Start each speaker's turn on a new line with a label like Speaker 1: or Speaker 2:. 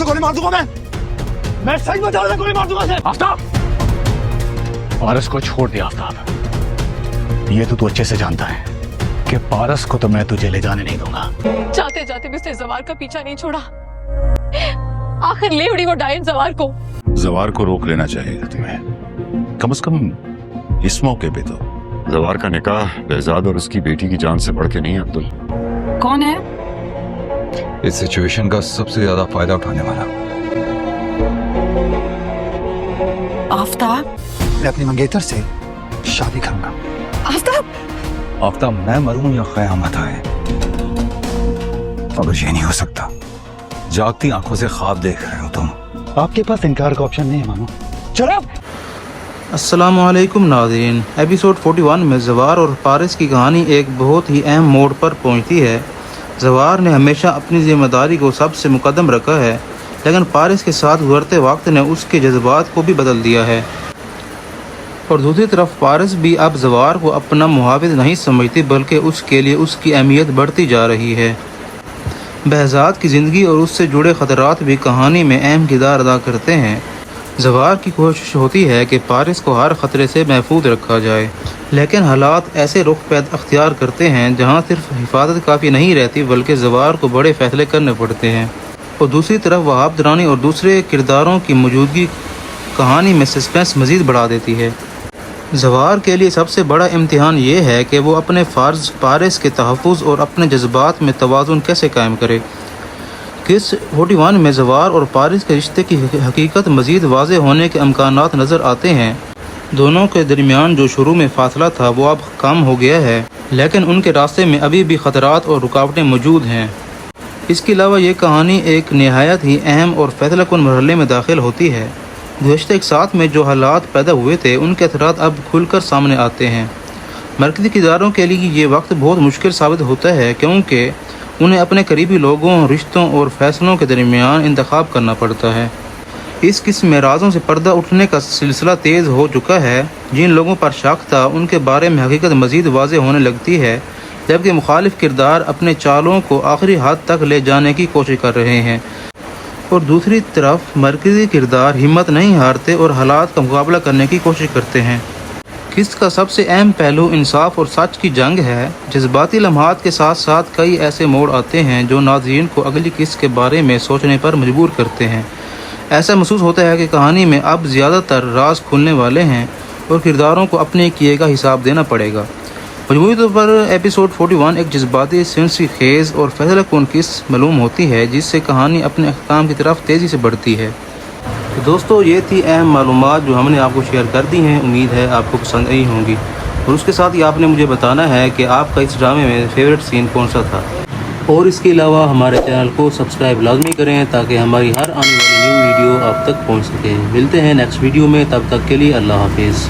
Speaker 1: गोली मार दूंगा मैं सही बता रहा हूं, गोली मार दूंगा। आफ्ताब, पारस को छोड़ दिया आफ्ताब, ये तो तू अच्छे से जानता है कि पारस को तो मैं तुझे ले जाने नहीं दूंगा।
Speaker 2: जाते जाते भी उसने जवार का पीछा नहीं छोड़ा, आखिर ले उड़ी वो डायन जवार को।
Speaker 3: जवार को रोक लेना चाहिए तुम्हें, कम से कम इस मौके पे तो।
Speaker 4: जवार का निकाह बेहजाद और उसकी बेटी की जान से बढ़ के नहीं अब्दुल।
Speaker 2: कौन है?
Speaker 5: इस सिचुएशन का सबसे ज्यादा फायदा उठाने वाला।
Speaker 2: आफ्ताब,
Speaker 1: मैं अपनी मंगेतर से शादी करूंगा।
Speaker 2: आफ्ताब,
Speaker 5: आफ्ताब, मैं मरूं या क़यामत आए, अब ये नहीं हो सकता। जागती आंखों से ख्वाब देख रहे हो तुम।
Speaker 1: आपके पास इनकार का ऑप्शन नहीं है मानो। चलो।
Speaker 6: अस्सलामुअलैकुम नाज़रीन, एपिसोड 41 में ज़वार और पारस की कहानी एक बहुत ही अहम मोड़ पर पहुंचती है। ज़वार ने हमेशा अपनी ज़िम्मेदारी को सबसे मुकद्दम रखा है, लेकिन पारस के साथ गुज़रते वक्त ने उसके जज्बात को भी बदल दिया है। और दूसरी तरफ पारस भी अब ज़वार को अपना मुहाफ़िज़ नहीं समझती, बल्कि उसके लिए उसकी अहमियत बढ़ती जा रही है। बहजाद की ज़िंदगी और उससे जुड़े ख़तरात भी कहानी में अहम किरदार अदा करते हैं। ज़वार की कोशिश होती है कि पारस को हर ख़तरे से महफूज रखा जाए, लेकिन हालात ऐसे रुख पैद अख्तियार करते हैं जहां सिर्फ हिफाजत काफ़ी नहीं रहती, बल्कि ज़वार को बड़े फ़ैसले करने पड़ते हैं। और दूसरी तरफ वहाब दरानी और दूसरे किरदारों की मौजूदगी कहानी में सस्पेंस मज़ीद बढ़ा देती है। ज़वार के लिए सबसे बड़ा इम्तिहान ये है कि वो अपने फ़र्ज़, पारस के तहफ़्फ़ुज़ और अपने जज्बात में तवाज़ुन कैसे कायम करे। किस 41 में ज़वार और पारस के रिश्ते की हकीकत मज़ीद वाज़े होने के अमकानात नज़र आते हैं। दोनों के दरमियान जो शुरू में फ़ासला था वो अब कम हो गया है, लेकिन उनके रास्ते में अभी भी ख़तरात और रुकावटें मौजूद हैं। इसके अलावा ये कहानी एक नहायत ही अहम और फ़ैसलाकुन मरहले में दाखिल होती है। गुज़श्ता एक साथ में जो हालात पैदा हुए थे उनके असरात अब खुलकर सामने आते हैं। मरकज़ी किरदारों के लिए ये वक्त बहुत मुश्किल साबित होता है, क्योंकि उन्हें अपने करीबी लोगों, रिश्तों और फैसलों के दरमियान इंतखाब करना पड़ता है। इस किस्म में राज़ों से पर्दा उठने का सिलसिला तेज़ हो चुका है। जिन लोगों पर शक था उनके बारे में हकीकत मज़ीद वाज़े होने लगती है, जबकि मुखालिफ किरदार अपने चालों को आखिरी हद तक ले जाने की कोशिश कर रहे हैं। और दूसरी तरफ मरकज़ी किरदार हिम्मत नहीं हारते और हालात का मुकाबला करने की कोशिश करते हैं। किस्त का सबसे अहम पहलू इंसाफ और सच की जंग है। जज्बाती लम्हात के साथ साथ कई ऐसे मोड़ आते हैं जो नाज़रीन को अगली किस्त के बारे में सोचने पर मजबूर करते हैं। ऐसा महसूस होता है कि कहानी में अब ज़्यादातर राज खुलने वाले हैं और किरदारों को अपने किए का हिसाब देना पड़ेगा। मजमूई तौर पर एपिसोड 41 एक जज्बाती, सिंसी खेज़ और फैसलाकुन किस्त मालूम होती है, जिससे कहानी अपने अहकाम की तरफ तेज़ी से बढ़ती है। तो दोस्तों, ये थी अहम मालूमात जो हमने आपको शेयर कर दी हैं। उम्मीद है आपको पसंद आई होंगी। और उसके साथ ही आपने मुझे बताना है कि आपका इस ड्रामे में फेवरेट सीन कौन सा था। और इसके अलावा हमारे चैनल को सब्सक्राइब लाजमी करें ताकि हमारी हर आने वाली न्यू वीडियो आप तक पहुंच सके। मिलते हैं नेक्स्ट वीडियो में, तब तक के लिए अल्लाह हाफिज़।